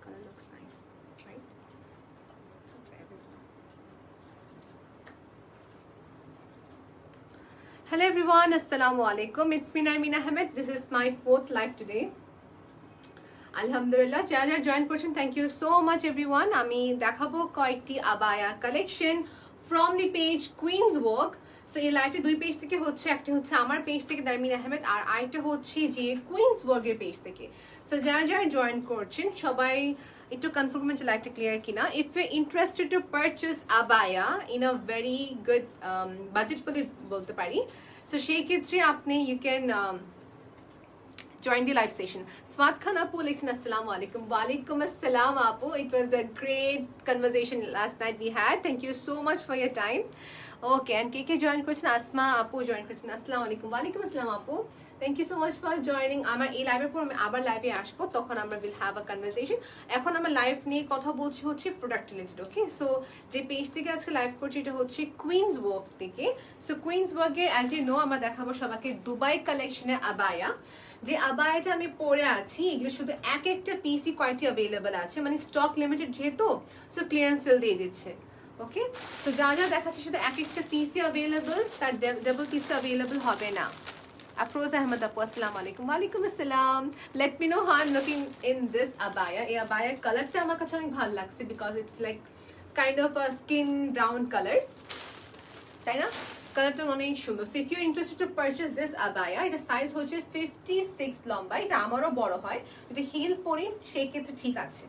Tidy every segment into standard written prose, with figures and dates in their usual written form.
color looks nice, right? So it's everyone. Hello everyone, assalamu alaikum. It's me Narmin Ahmed. This is my 4th live today. আলহামদুলিল্লাহ যারা যারা join করছেন thank you so much everyone. আমি দেখাবো কয়েকটি আবায়া collection from the page Queens Work. So এই লাইভে দুই পেজ থেকে হচ্ছে, একটা হচ্ছে আমার পেজ থেকে নারমিন আহমেদ, আর আরেকটা হচ্ছে যে কুইন্স ওয়ার্কের পেজ থেকে। সো যারা যারা জয়েন করছেন সবাই একটু কনফার্ম করবেন যে লাইভটা ক্লিয়ার কিনা। If you interested to purchase আবায়া in a very good budget বলে বলতে পারি, সো সেই ক্ষেত্রে আপনি you can join the live session. Smat Khan Apu listen assalamu alaikum. Walaikum assalam Apu. It was a great conversation last night we had. Thank you so much for your time. Okay, and KK join করছেন, Asma Apu join করছেন, আসসালামু আলাইকুম। ওয়ালাইকুম আসসালাম আপু, thank you so much for joining. আমার এই লাইভের পর আমি আবার লাইভে আসবো, তখন আমরা উইল হ্যাভ আ কনভারসেশন। এখন আমরা লাইভ নিয়ে কথা বলছি হচ্ছে প্রোডাক্ট রিলেটেড। ওকে, সো যে পেজ থেকে আজকে লাইভ করছি এটা হচ্ছে কুইন্স ওয়ার্ক থেকে। সো কুইন্স ওয়ার্কের অ্যাজ ইউ নো আমরা দেখাবো সবাইকে দুবাই কালেকশনের আবায়া। যে আবায়াটা আমি পরে আছি এগুলো শুধু এক একটা পিসি কোয়ালিটি অ্যাভেলেবল আছে, মানে স্টক লিমিটেড যেহেতু, সো ক্লিয়ারেন্স সেল দিয়ে দিচ্ছে। ওকে, তো যা যা দেখাচ্ছে শুধু এক একটা পিসি অ্যাভেলেবল, তার ডাবল পিসটা অ্যাভেলেবল হবে না। আফরোজ আহমদ আপু আসসালামু আলাইকুম। ওয়ালাইকুম আসসালাম। Let me know how I am looking in this আবায়া। এই আবায়ার কালারটা আমার কাছে অনেক ভালো লাগছে because it's like kind of a skin brown colour, তাই না? কালারটা অনেক সুন্দর। So if you interested to purchase this আবায়া, এটা সাইজ হচ্ছে 56 লম্বা, এটা আমারও বড় হয়, যদি হিল পরি সেই ক্ষেত্রে ঠিক আছে।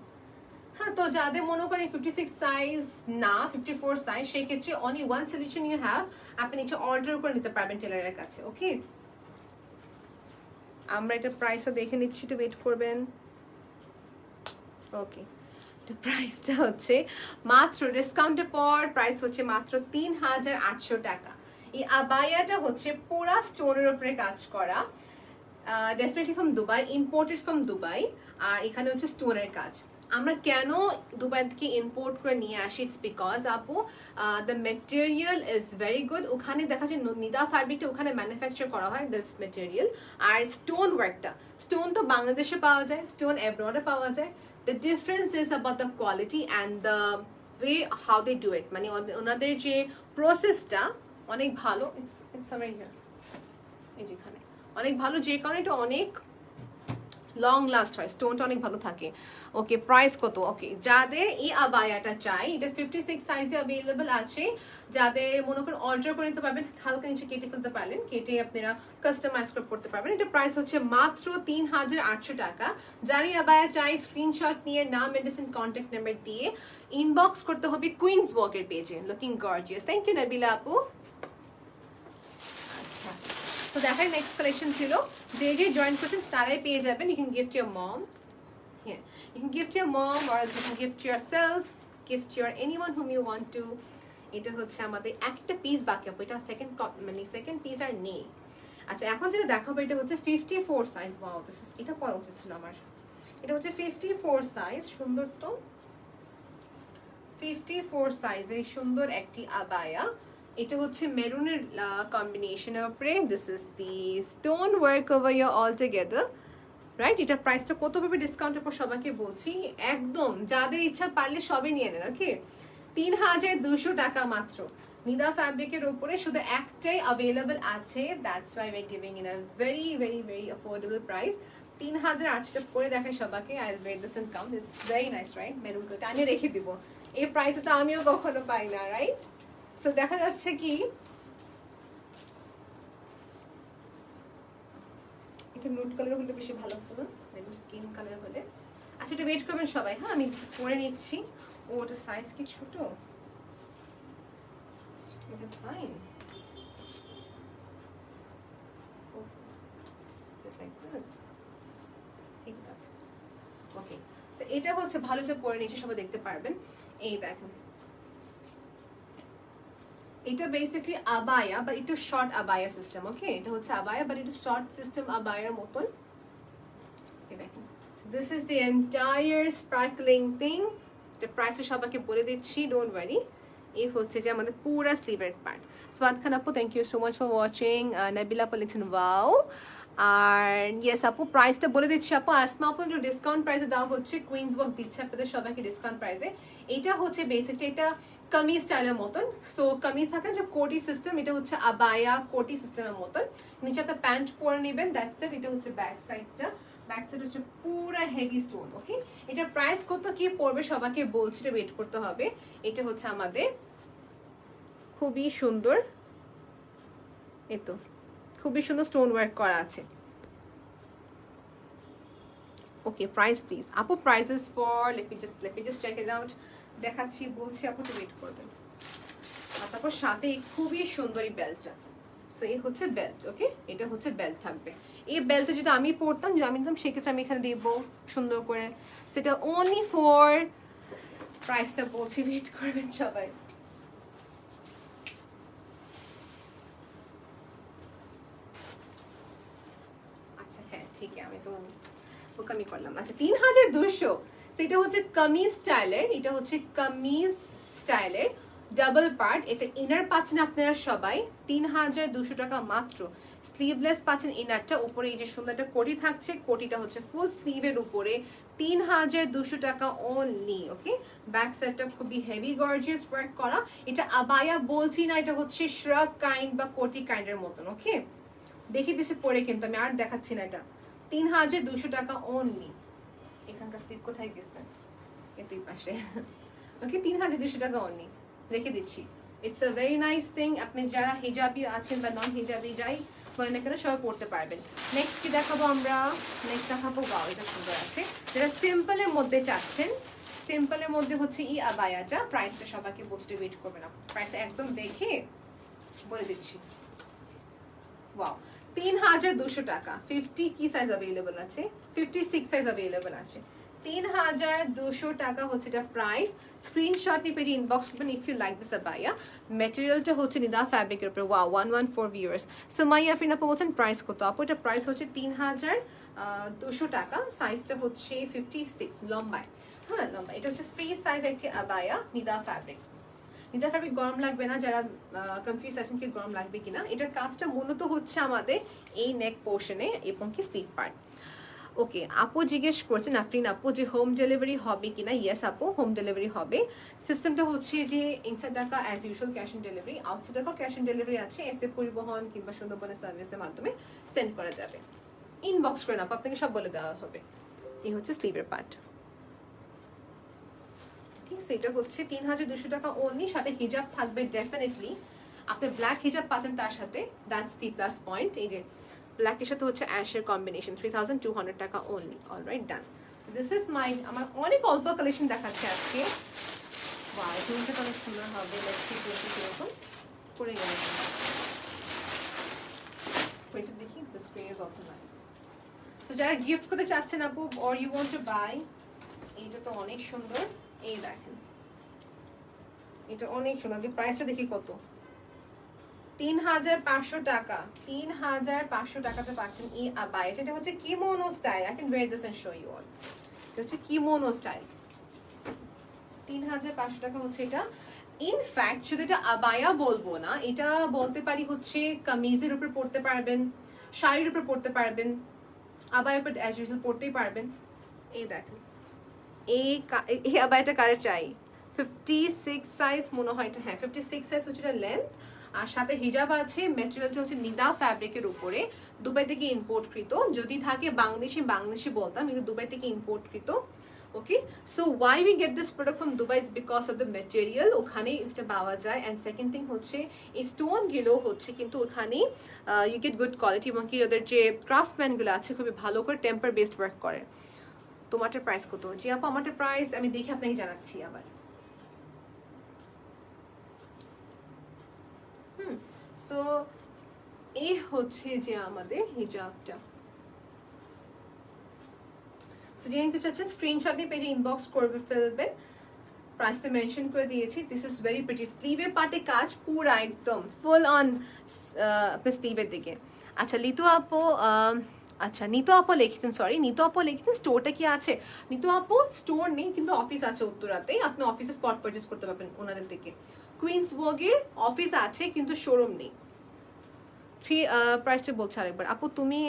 হ্যাঁ, তো যাদের মনে করেন 56 সাইজ না 54 সাইজ, সেই ক্ষেত্রে only one solution you have, আপনি নিচে অর্ডার করে নিতে পারবেন টেলারের কাছে। ওকে, আমরা এটা প্রাইসটা দেখে নিচ্ছি, একটু ওয়েট করবেন। ওকে, প্রাইসটা হচ্ছে মাত্র ডিসকাউন্টের পর প্রাইস হচ্ছে মাত্র 3800 টাকা। এই আবায়াটা হচ্ছে পুরা স্টোনের উপরে কাজ করা, definitely from Dubai, imported from Dubai. আর এখানে হচ্ছে স্টোনের কাজ। আমরা কেন দুবাই থেকে ইম্পোর্ট করে নিয়ে আসি? ইটস বিকজ আপু the material is very good. ওখানে দেখা যায় নিদা ফ্যাব্রিকটা ওখানে ম্যানুফ্যাকচার করা হয় দিস মেটেরিয়াল। আর স্টোন ওয়ার্কটা, স্টোন তো বাংলাদেশে পাওয়া যায়, স্টোন অ্যাব্রডে পাওয়া যায়। The difference is about the quality and the way how they do it. মানে ওনাদের যে প্রসেসটা অনেক ভালো। It's somewhere here. এই যেখানে অনেক ভালো, যে কারণে এটা অনেক লং লাস্ট হয়, স্টোনটা অনেক ভালো থাকে। ওকে, প্রাইস কত? ওকে, যাদের এই আবায়াটা চাই এটা 56 সাইজে অ্যাভেলেবল আছে। যাদের মনে করেন অর্ডার করে নিতে পারবেন, হালকা নিচে কেটে ফেলতে পারলেন, কেটে আপনারা কাস্টমাইজ করতে পারবেন। এটা প্রাইস হচ্ছে মাত্র 3800 টাকা। যারই আবায়া চাই স্ক্রিনশট নিয়ে নাম, মেডিসিন, কন্ট্যাক্ট নাম্বার দিয়ে ইনবক্স করতে হবে কুইন্স ওয়ার্কের পেজে। Looking gorgeous. Thank you Nabila আপু। আচ্ছা, তো দেখার নেক্সট কালেকশন ছিল, যে যে জয়েন করছেন তারাই পেয়ে যাবেন। You can gift your mom, yeah, you can gift your mom or you can gift yourself, gift your anyone whom you want to. এটা হচ্ছে আমাদের একটা পিস বাকি আপু, এটা সেকেন্ড মানে সেকেন্ড পিস আর নেই। আচ্ছা, এখন যেটা দেখাবো এটা হচ্ছে 54 সাইজ। ওয়াও, দিস ইজ, এটা পরা উচিত ছিল আমার। এটা হচ্ছে 54 সাইজ, সুন্দর তো 54 সাইজের সুন্দর একটি আবায়া। এটা হচ্ছে মেরুনের কম্বিনেশনের উপরে। This is the stone work over year all together, right? এটা প্রাইসটা কত পাবে ডিসকাউন্টের পর সবাইকে বলছি, একদম যাদের ইচ্ছা পারলে সবই নিয়ে নেন। ওকে, 3200 টাকা মাত্র। নিদা ফ্যাব্রিকের উপরে শুধু একটাই অ্যাভেলেবল আছে, that's why we are giving in a very very very affordable price. 3800 পরে দেখেন সবাইকে। I will wait this and count. It's very nice, right? Maroon colour আমি রেখে দিব, এই প্রাইসে তো আমিও কখনো পাই না, রাইট? সো দেখা যাচ্ছে কি এটা নুড কালার হলে বেশি ভালো হতো না, একদম স্কিন কালার হলে। আচ্ছা, এটা ওয়েট করবেন সবাই। হ্যাঁ, আমি পরে নিচ্ছি। ও, ওটা সাইজ কি ছোট? Is it fine? ঠিক আছে, ওকে। সো এটা হচ্ছে ভালো, যে পরে নিচে সবাই দেখতে পারবেন। এই দেখেন, এটা বেসিক্যালি আবায়া বাট একটু শর্ট আবায়া সিস্টেম। ওকে, এটা হচ্ছে আবায়া বাট একটু শর্ট সিস্টেম আবায়ার মতন। এই দেখেন, this is the entire sparkling thing. এটা প্রাইসে সবাইকে বলে দিচ্ছি, ডোন্ট ওয়ারি। এই হচ্ছে যে আমাদের পুরা স্লিভের পার্ট। স্বাদ খান আপু, thank you so much for watching. Nabila আপু লিখছেন ওয়াও। আর ইয়েস আপু প্রাইসটা বলে দিচ্ছি আপু, আসমা আপু একটু ডিসকাউন্ট প্রাইসে দেওয়া হচ্ছে, কুইন্স ওয়ার্ক দিচ্ছে আপনাদের সবাইকে ডিসকাউন্ট প্রাইসে। এটা হচ্ছে বেসিকলি এটা কামিজ স্টাইলের মতন, সো কামিজ থাকে যে কোটি সিস্টেম, এটা হচ্ছে আবায়া কোটি সিস্টেমের মতন, নিচে একটা প্যান্ট পরে নেবেন, দ্যাটস ইট। এটা হচ্ছে ব্যাক সাইডটা, ব্যাক সাইড হচ্ছে পুরো হেভি স্টোন। ওকে, এটা প্রাইস কত কি পড়বে সবাইকে বলছি, এটা ওয়েট করতে হবে। এটা হচ্ছে আমাদের খুবই সুন্দর, এতো খুবই সুন্দর স্টোন ওয়ার্ক করা আছে। ওকে প্রাইস প্লিজ আপু, prices for let me just check it out, দেখাচ্ছি বলছি আপু, তো ওয়েট করবেন। আর তারপর সাথে খুবই সুন্দর এই বেল্টটা, সো এই হচ্ছে বেল্ট। ওকে, এটা হচ্ছে বেল্ট থাকবে। এই বেল্টটা যদি আমি পরতাম, যে আমি নিতাম, সেক্ষেত্রে আমি এখানে দেবো সুন্দর করে, সেটা অনলি ফর, প্রাইসটা বলছি ওয়েট করবেন সবাই। আচ্ছা হ্যাঁ ঠিক আছে, আমি তো বোকামি করলাম। আচ্ছা 3200, সেটা হচ্ছে কামিজ স্টাইলের, এটা হচ্ছে কামিজ স্টাইলের ডাবল পার্ট। এটা ইনার পাচ্ছেন আপনারা সবাই 3200 টাকা মাত্র। স্লিভলেস পাচ্ছেন ইনারটা, উপরে এই যে সুন্দর একটা কোটি থাকছে, কোটিটা হচ্ছে ফুল স্লিভের উপরে 3200 টাকা অনলি। ওকে, ব্যাক সাইডটা খুবই হেভি গর্জিয়াস ওয়ার্ক করা। এটা আবায়া বলছি না, এটা হচ্ছে শ্রাগ কাইন্ড বা কোটি কাইন্ডের মতন। ওকে, দেখে দিছে পরে, কিন্তু আমি আর দেখাচ্ছি না। এটা 3200 টাকা অনলি। এখানকার স্লিপ কোথায় গেছে, এতেই পাশে। ওকে, 3200 টাকা অনলি রেখে দিচ্ছি। It's a very nice thing, আপনি যারা হিজাবি আছেন বা নন হিজাবি যাই বলেন না কেন সবাই পড়তে পারবেন। নেক্সট কি দেখাবো আমরা, নেক্সট দেখাবো, ওয়াও এটা সুন্দর আছে। যারা সিম্পলের মধ্যে চাচ্ছেন, সিম্পলের মধ্যে হচ্ছে এই আবায়াটা, প্রাইসটা সবাইকে বলতে ওয়েট করবে না, প্রাইস একদম দেখে বলে দিচ্ছি। ওয়াও 3200 টাকা। 50 কি সাইজ अवेलेबल আছে, 56 সাইজ अवेलेबल আছে। 3200 টাকা হচ্ছে এটা প্রাইস। স্ক্রিনশট নিয়ে পেজে ইনবক্স করবেন if you like this abaya. ম্যাটেরিয়ালটা হচ্ছে নিদা ফ্যাব্রিকের উপরে। Wow 114 viewers. সুমাইয়া আফরিন আপু বলছেন প্রাইস কত আপু, এটা প্রাইস হচ্ছে 3200 টাকা। সাইজটা হচ্ছে 56 লম্বায়, হ্যাঁ লম্বা। এটা হচ্ছে ফ্রি সাইজ একটি abaya Nida fabric. Nida fabric গরম লাগবে না, যারা কনফিউজ আছেন কি গরম লাগবে কিনা। এটার কাজটা মূলত হচ্ছে আমাদের এই নেক পোর্শনে এবং কি স্লিভ পার্ট। ওকে, আপু জিজ্ঞেস করছেন আফরিন আপু যে হোম ডেলিভারি হবে কিনা। ইয়েস আপু, হোম ডেলিভারি হবে। সিস্টেমটা হচ্ছে যে inside Dhaka as usual cash on delivery, outside Dhaka cash on delivery আছে। এসে পরিবহন কিংবা সুন্দরবনের সার্ভিসের মাধ্যমে সেন্ড করা যাবে। ইনবক্স করেন আপু, আপনাকে সব বলে দেওয়া হবে। এই হচ্ছে স্লিভের পার্ট। সেটা হচ্ছে 3200 টাকা অনলি, সাথে হিজাব থাকবে ডেফিনেটলি। আপনি ব্ল্যাক হিজাব পাচ্ছেন তার সাথে, দ্যাটস দি প্লাস পয়েন্ট। এই যে ব্ল্যাকের সাথে হচ্ছে অ্যাশের কম্বিনেশন, 3200 টাকা only. Alright done. So this is my, আমার অনেক অল্প কালেকশন দেখাচ্ছে আজকে। ওয়াও, এটা অনেক সুন্দর হবে। লেটস সি কিরকম করে গেল। ওইটা দেখি, the screen is also nice. So যারা গিফট করতে চাচ্ছেন আপু, or you want to buy, এইটা তো অনেক সুন্দর। এই দেখেন, এটা অনেক সুন্দর। প্রাইসটা দেখি কত, 3500 টাকা। 3500 টাকাতে পাচ্ছেন এই আবায়া। এটা হচ্ছে kimono style. I can wear this and show you all. এটা হচ্ছে কিমোনো স্টাইল। 3500 টাকা হচ্ছে এটা। ইনফ্যাক্ট শুধু এটা আবায়া বলবো না, এটা বলতে পারি হচ্ছে কামিজের উপর পড়তে পারবেন, শাড়ির উপর পড়তে পারবেন, আবায়ার উপর অ্যাজ ইউজুয়াল পড়তেই পারবেন। এই দেখেন, এই আবায়াটা কারে চাই, 56 সাইজ মনে হয় এটা, হ্যাঁ 56 সাইজ হচ্ছে এটা লেন্থ। আর সাথে হিজাব আছে। ম্যাটেরিয়ালটা হচ্ছে নিদা ফ্যাব্রিকের উপরে, দুবাই থেকে ইম্পোর্টকৃত। যদি থাকে বাংলাদেশি বলতাম, কিন্তু দুবাই থেকে ইম্পোর্টকৃত। Okay, so why we get this product from Dubai is because of the material, ওখানেই এটা পাওয়া যায়। অ্যান্ড সেকেন্ড থিং হচ্ছে এই স্টোনগুলো হচ্ছে কিন্তু ওখানেই ইউ গেট গুড কোয়ালিটি, এবং কি ওদের যে ক্রাফটম্যানগুলো আছে খুবই ভালো করে টেম্পার বেসড ওয়ার্ক করে। তোমারটার প্রাইস কত? জি আপু, আমারটার প্রাইস আমি দেখে আপনাকে জানাচ্ছি আবার। সো এই হচ্ছে যে আমাদের হিজাবটা। সো যে নিতে চাচ্ছেন স্ক্রিনশট নিয়ে পেজে ইনবক্স করবে ফেলবেন। প্রাইসটা মেনশন করে দিয়েছি। This is very pretty. স্লিভের পার্টে কাজ পুরা একদম ফুল অন আপনার স্লিভের দিকে। আচ্ছা লিতু আপু, আচ্ছা নিতু আপু লিখেছেন, সরি নিতু আপু লিখেছেন স্টোরটা কি আছে। নিতু আপু স্টোর নেই, কিন্তু অফিস আছে উত্তরাতে। আপনি অফিসে স্পট পারচেজ করতে পারবেন ওনাদের থেকে। কুইন্স ওয়ার্গের অফিস আছে কিন্তু শোরুম নেই। প্রাইসটা বলছে আরেকবার আপু, তুমি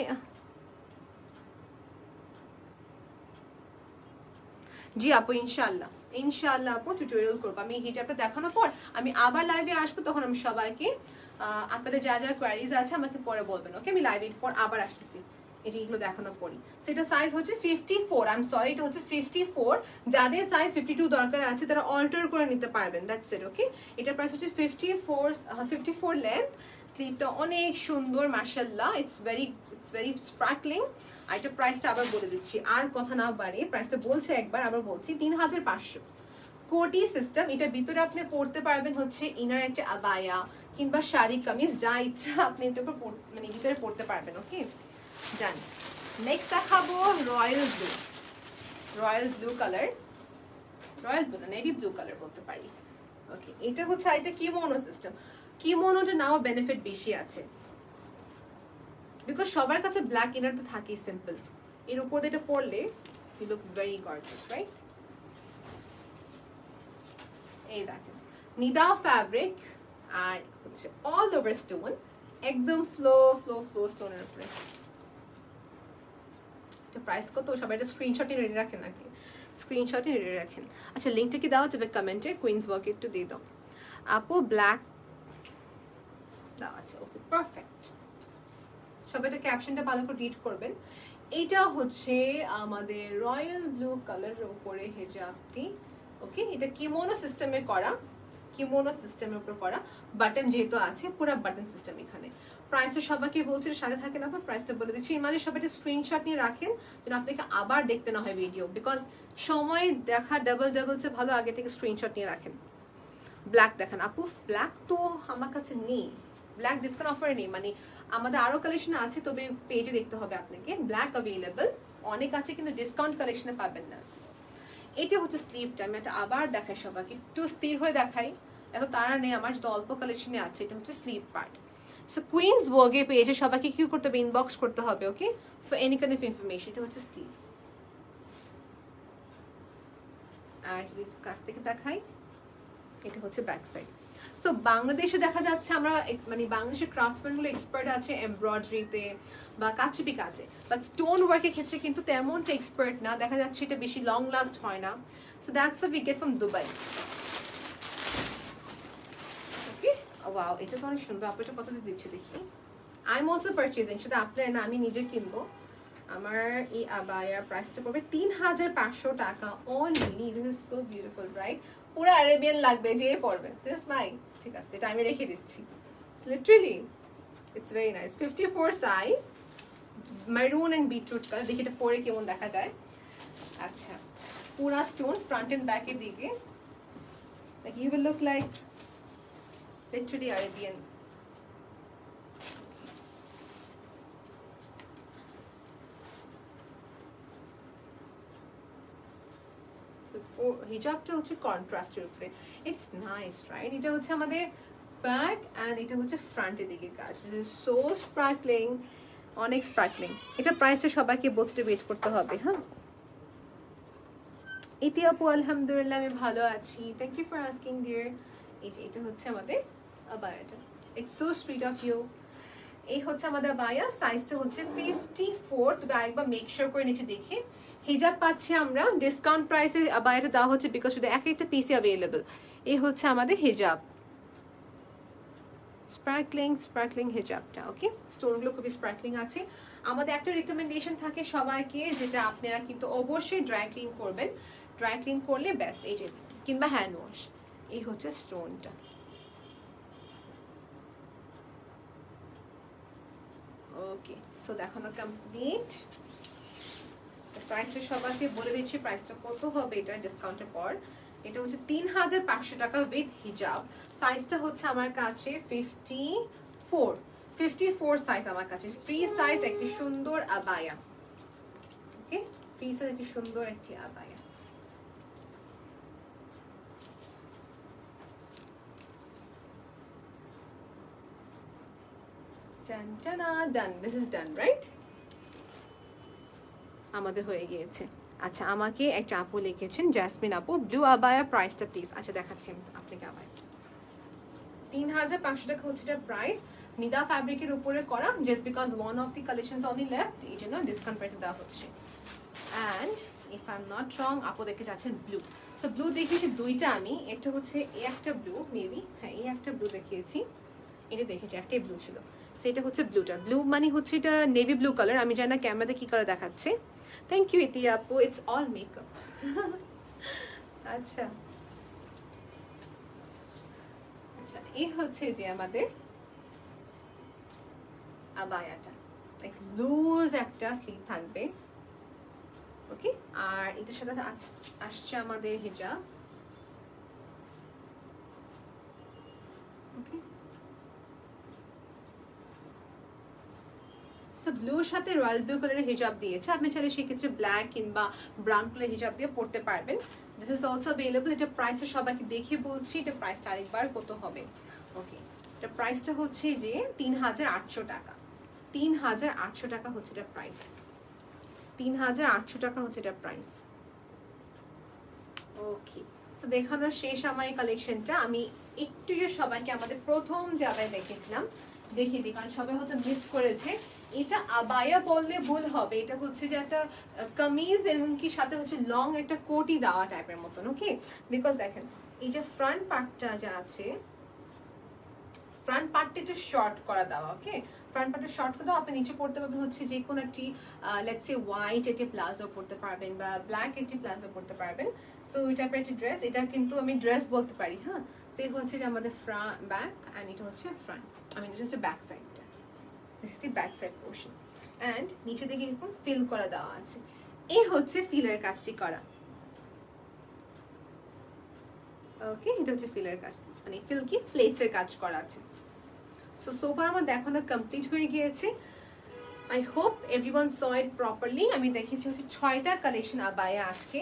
জি আপু ইনশাআল্লাহ, ইনশাআল্লাহ আপু টিউটোরিয়াল করবো। আমি হিজাবটা দেখানোর পর আমি আবার লাইভে আসবো, তখন আমি সবাইকে আপনাদের যা যা কোয়ারিজ আছে আমাকে পরে বলবেন, ওকে? আমি লাইভের পর আবার আসতেছি এই যে এগুলো দেখানোর পরই। সেটা সাইজ হচ্ছে 54, আই এম সরি, এটা হচ্ছে 54। যাদের সাইজ 52 দরকার আছে তারা অল্টার করে নিতে পারবেন, দ্যাটস ইট, ওকে? এটার প্রাইস হচ্ছে 54 লেন্থ। স্লিভটা অনেক সুন্দর মাশাআল্লাহ, ইটস ভেরি স্পার্কলিং। আর এটা প্রাইসটা আবার বলে দিচ্ছি, আর কথা না বাড়িয়ে প্রাইসটা বলছে একবার, আবার বলছি 3500। কোটি সিস্টেম, এটা ভিতরে আপনি পড়তে পারবেন হচ্ছে ইনার একটা আবায়া কিংবা শাড়ি কামিজ, যা ইচ্ছা আপনি এটার উপর মানে ভিতরে পড়তে পারবেন, ওকে? ডান। নেক্সট দেখাবো royal blue colour, royal blue না নেভি ব্লু কালার বলতে পারি, ওকে? এটা হচ্ছে আর এটা কিমোনো সিস্টেম। কিমোনোটা নাও বেনিফিট বেশি আছে, বিকজ সবার কাছে ব্ল্যাক ইনার তো থাকেই সিম্পল, এর উপর এটা পরলে you look very gorgeous, right? এই দেখেন নিদা ফ্যাব্রিক, আর হচ্ছে অল ওভার স্টোন, একদম ফ্লো স্টোনের উপরে। এটা প্রাইস কত? সবাই এটা স্ক্রিনশটই রেডি রাখেন নাকি? স্ক্রিনশটই রেডি রাখেন। আচ্ছা লিঙ্কটা কি দেওয়া যাবে কমেন্টে? কুইন্স ওয়ার্ক একটু দিয়ে দাও আপু। ব্ল্যাক দেওয়া আছে, ওকে পারফেক্ট। সবাই এটা ক্যাপশনটা ভালো করে রিড করবেন। এটা হচ্ছে আমাদের রয়্যাল ব্লু কালারের উপরে হিজাবটি, ওকে? এটা কিমোনো সিস্টেমে করা, কিমোনো সিস্টেমের উপর করা, বাটন যেহেতু আছে, পুরো বাটন সিস্টেম এখানে। প্রাইসটা সবাইকে বলছে সাথে থাকে না, প্রাইসটা বলে দিচ্ছি। মানে সবাই একটা স্ক্রিনশট নিয়ে রাখেন যেন আপনাকে আবার দেখতে না হয় ভিডিও, বিকজ সময় দেখা ডাবল চেয়ে ভালো আগে থেকে স্ক্রিনশট নিয়ে রাখেন। ব্ল্যাক দেখেন আপু, ব্ল্যাক তো আমার কাছে নেই, ব্ল্যাক ডিসকাউন্ট অফারে নেই, মানে আমাদের আরো কালেকশন আছে, তবে পেজে দেখতে হবে আপনাকে। ব্ল্যাক অ্যাভেলেবল অনেক আছে, কিন্তু ডিসকাউন্ট কালেকশনে পাবেন না। এটা হচ্ছে স্লিভটা, আমি এটা আবার দেখাই সবাইকে, একটু স্থির হয়ে দেখাই, এত তারা নেই আমার, যেটা অল্প কালেকশনে আছে। এটা হচ্ছে স্লিভ পার্ট। সো কুইন্স ওয়ার্গে পেজে সবাইকে কি করতে হবে? ইনবক্স করতে হবে, okay? For any kind of information. এটা হচ্ছে স্লিভ। আর যদি কাছ থেকে দেখাই, এটা হচ্ছে ব্যাক সাইড। সো বাংলাদেশে দেখা যাচ্ছে আমরা মানে বাংলাদেশের ক্রাফটম্যানগুলো এক্সপার্ট আছে এমব্রয়ডারিতে বা কাচুপি কাজে, বাট স্টোন ওয়ার্কের ক্ষেত্রে কিন্তু তেমনটা এক্সপার্ট না, দেখা যাচ্ছে এটা বেশি লং লাস্ট হয় না। So that's what we get from Dubai, okay? Wow, এটা তো অনেক সুন্দর। আপু এটা কত দিয়ে দিচ্ছে দেখি? আই এম অলসো পারচেজিং, শুধু আপনার না, আমি নিজে কিনবো। আমার এই আবায়ার প্রাইসটা পড়বে 3500 টাকা only. This is so beautiful, right? পুরো আরেবিয়ান লাগবে যে পড়বে, দিস মাই, ঠিক আছে? এটা আমি রেখে দিচ্ছি। Literally it's very nice. 54 size, maroon and beetroot colour. দেখি এটা পরে কেমন দেখা যায়। আচ্ছা, পুরা স্টোন ফ্রন্ট এন্ড ব্যাকের দিকে, like you will look like literally Arabian. হিজাবটা হচ্ছে কন্ট্রাস্টের উপরে, ইটস নাইস, রাইট? এটা হচ্ছে আমাদের ব্যাক অ্যান্ড এটা হচ্ছে ফ্রন্টের দিকে কাজ, সো স্পার্কলিং, অনেক স্পার্কলিং। এটা প্রাইসটা সবাইকে বলতে ওয়েট করতে হবে, হ্যাঁ? এটি আপু আলহামদুলিল্লাহ আমি ভালো আছি, thank you for asking dear. এই যে এটা হচ্ছে আমাদের আবায়াটা, it's so sweet of you. এই হচ্ছে আমাদের আবায়া, সাইজটা হচ্ছে 54। তবে আরেকবার মেক শিওর করে নিচে দেখি। হিজাব পাচ্ছি আমরা ডিসকাউন্ট প্রাইসে, আবায়াটা দেওয়া হচ্ছে বিকজ শুধু একটা পিসই অ্যাভেলেবল। এই হচ্ছে আমাদের হিজাব, স্পার্কলিং হিজাবটা, ওকে? স্টোনগুলো খুবই স্পার্কলিং আছে। আমাদের একটা রিকমেন্ডেশন থাকে সবাইকে, যেটা আপনারা কিন্তু অবশ্যই ড্রাই ক্লিন করবেন, ড্রাই ক্লিন করলে বেস্ট, এই যে কিংবা হ্যান্ড ওয়াশ। এই হচ্ছে স্টোনটা, ওকে? সো দেখানো কমপ্লিট। প্রাইসটা সবাইকে বলে দিচ্ছি, প্রাইসটা কত হবে এটা ডিসকাউন্টের পর। এটা হচ্ছে 3500 টাকা উইথ হিজাব। সাইজটা হচ্ছে আমার কাছে 54 সাইজ আমার কাছে, ফ্রি সাইজ। একটি সুন্দর আবায়া, ওকে? ফ্রি সাইজ একটি সুন্দর একটি abaya. Done done, this is done, right? আমাদের হয়ে গিয়েছে। আচ্ছা, আমাকে একটা আপু লিখেছেন, জ্যাসমিন আপু, ব্লু আবায়া প্রাইসটা প্লিজ। আচ্ছা দেখাচ্ছি আমি আপনাকে আবার। 3500 টাকা হচ্ছে এটার প্রাইস। নিদা ফ্যাব্রিকের উপরে করা, just because one of the collections only left, এই জন্য ডিসকাউন্ট প্রাইসে দেওয়া হচ্ছে। And if I am not wrong আপু দেখে যাচ্ছেন ব্লু। সো ব্লু দেখিয়েছি দুইটা আমি, একটা হচ্ছে এই একটা ব্লু মেবি, হ্যাঁ এই একটা ব্লু দেখিয়েছি, এটা দেখেছি একটাই ব্লু ছিল। সো এটা হচ্ছে ব্লুটা, ব্লু মানে হচ্ছে এটা নেভি ব্লু কালার, আমি জানি না ক্যামেরাতে কি কালার দেখাচ্ছে। থ্যাংক ইউ ইতি আপু, ইটস অল মেকআপ। আচ্ছা আচ্ছা, এই হচ্ছে যে আমাদের আবায়াটা, লাইক লুজ একটা স্লিভ থাকবে, ওকে। আর এটার সাথে আসছে আমাদের হিজাব, ওকে। সো ব্লুর সাথে রয়্যাল ব্লু কালারের হিজাব দিয়েছে, আপনি চাইলে সেক্ষেত্রে ব্ল্যাক কিংবা ব্রাউন কালার হিজাব দিয়ে পড়তে পারবেন। This is also available. এটা প্রাইসটা সবাইকে দেখে বলছি, এটা প্রাইসটা আরেকবার কত হবে, ওকে। এটা প্রাইসটা হচ্ছে যে ৩,৮০০ টাকা, ৩,৮০০ টাকা হচ্ছে এটা প্রাইস, ৩,৮০০ টাকা হচ্ছে এটা প্রাইস, ওকে। সো দেখানোর শেষ আমার এই কালেকশনটা। আমি একটু যে সবাইকে আমাদের প্রথম যে আবায়া দেখেছিলাম দেখিয়ে দিই, কারণ সবাই হয়তো মিস করেছে। এটা আবায়া বললে ভুল হবে, এটা হচ্ছে যে একটা কামিজ এবং কি সাথে হচ্ছে লং একটা কোটি দেওয়া টাইপের মতন, ওকে। বিকজ দেখেন এই যে ফ্রন্ট পার্টটা যা আছে, ফ্রন্ট পার্টটা একটু শর্ট করা দেওয়া, ওকে। ফ্রন্ট পার্টটা শর্ট করে দেওয়া, আপনি নিচে পড়তে পারবেন হচ্ছে যে কোনো একটি লেটস সে হোয়াইট একটি প্লাজো পড়তে পারবেন বা ব্ল্যাক একটি প্লাজো পড়তে পারবেন। সো ওই টাইপের একটি ড্রেস, এটা কিন্তু আমি ড্রেস বলতে পারি, হ্যাঁ। সো এই হচ্ছে যে আমাদের ফ্রন্ট ব্যাক অ্যান্ড এটা হচ্ছে ফ্রন্ট, আমি এটা হচ্ছে ব্যাক সাইডটা, this is the back side portion. And নিচে দিকে এরকম ফিল করা দেওয়া আছে, এই হচ্ছে ফিলের কাজটি করা, ওকে। এটা হচ্ছে ফিলের কাজ, মানে ফিল কি প্লেটসের কাজ করা আছে। সো ফার আমার দেখানো কমপ্লিট হয়ে গিয়েছে। I hope everyone saw it properly. আমি দেখেছি হচ্ছে 6টা কালেকশন আবায়া আজকে।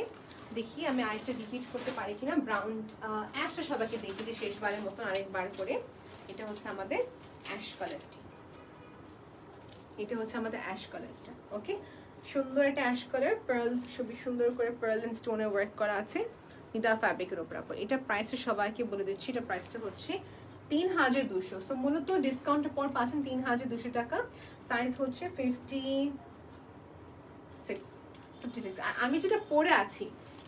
দেখি আমি আরেকটা রিপিট করতে পারি কিনা। ব্রাউন অ্যাশটা সবাইকে দেখি যে শেষবারের মতন আরেকবার করে। এটা হচ্ছে আমাদের অ্যাশ কালারটি, এটা হচ্ছে আমাদের অ্যাশ কালারটা, ওকে। সুন্দর একটা অ্যাশ কালার, পার্ল খুবই সুন্দর করে পার্ল এন্ড স্টোনের ওয়ার্ক করা আছে নিদা ফ্যাব্রিকের উপর। এটা প্রাইসটা সবাইকে বলে দিচ্ছি, এটা প্রাইসটা হচ্ছে ৩,২০০। সো মূলত ডিসকাউন্টের পর পাচ্ছেন ৩,২০০ টাকা। সাইজ হচ্ছে 56। আর আমি যেটা পরে আছি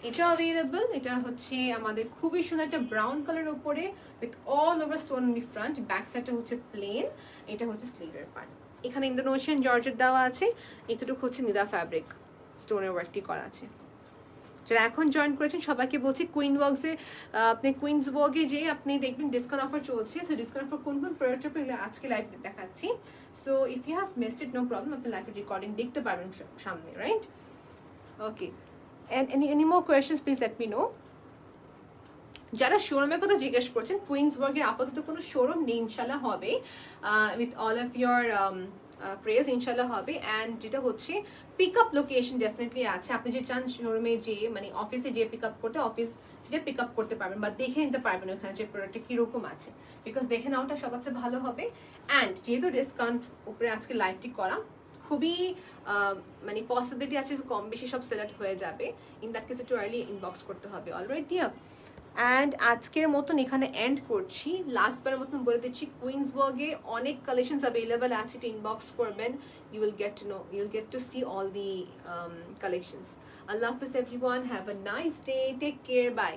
এটা অ্যাভেলেবল, এটা হচ্ছে আমাদের খুবই সুন্দর একটা ব্রাউন কালার উপরে with all over stone in the front, back সাইডটা হচ্ছে প্লেন, এটা হচ্ছে স্লিভের পার্ট। এখানে ইন্দোনেশিয়ান জর্জেট দেওয়া আছে, এতটুকু হচ্ছে নিদা ফ্যাব্রিক স্টোনের ওয়ার্কটি করা আছে। যারা এখন জয়েন করেছেন সবাইকে বলছি কুইন ওয়ার্কসে, আপনি কুইন্স ওয়ার্কে যে আপনি দেখবেন ডিসকাউন্ট অফার চলছে। সো ডিসকাউন্ট অফার কোন কোন প্রোডাক্টের উপর আজকে লাইভ দেখাচ্ছি। So if you have missed it no problem, আপনি লাইভের রেকর্ডিং দেখতে পারবেন সামনে, right? Okay, and any more questions please let me know. যারা শোরুমের কথা জিজ্ঞেস করছেন, কুইন্স ওয়ার্কের আপাতত কোনো শোরুম নেই, ইনশাল্লাহ হবে with all of your press, ইনশাল্লাহ হবে। অ্যান্ড যেটা হচ্ছে পিক আপ লোকেশন ডেফিনেটলি আছে, আপনি যে চান শোরুমে যে মানে অফিসে যে পিক আপ করতে, অফিসে পিক আপ করতে পারবেন বা দেখে নিতে পারবেন ওখানে যে প্রোডাক্টটা কীরকম আছে, বিকজ দেখে নেওয়াটা সবচেয়ে ভালো হবে। অ্যান্ড যেহেতু ডিসকাউন্ট উপরে আজকে লাইভটি করা, খুবই মানে পসিবিলিটি আছে কম বেশি সব সিলেক্ট হয়ে যাবে। ইন দ্যাট কেস একটু আর্লি ইনবক্স করতে হবে, অলরাইট ডিয়ার। অ্যান্ড আজকের মতন এখানে এন্ড করছি। লাস্টবারের মতন বলে দিচ্ছি, কুইন্সবার্গে অনেক কালেকশনস অ্যাভেলেবল আছে, একটু ইনবক্স করবেন, you will get to know, you will get to see all the collections. আল্লাহ হাফিজ everyone, have a nice day, take care, by.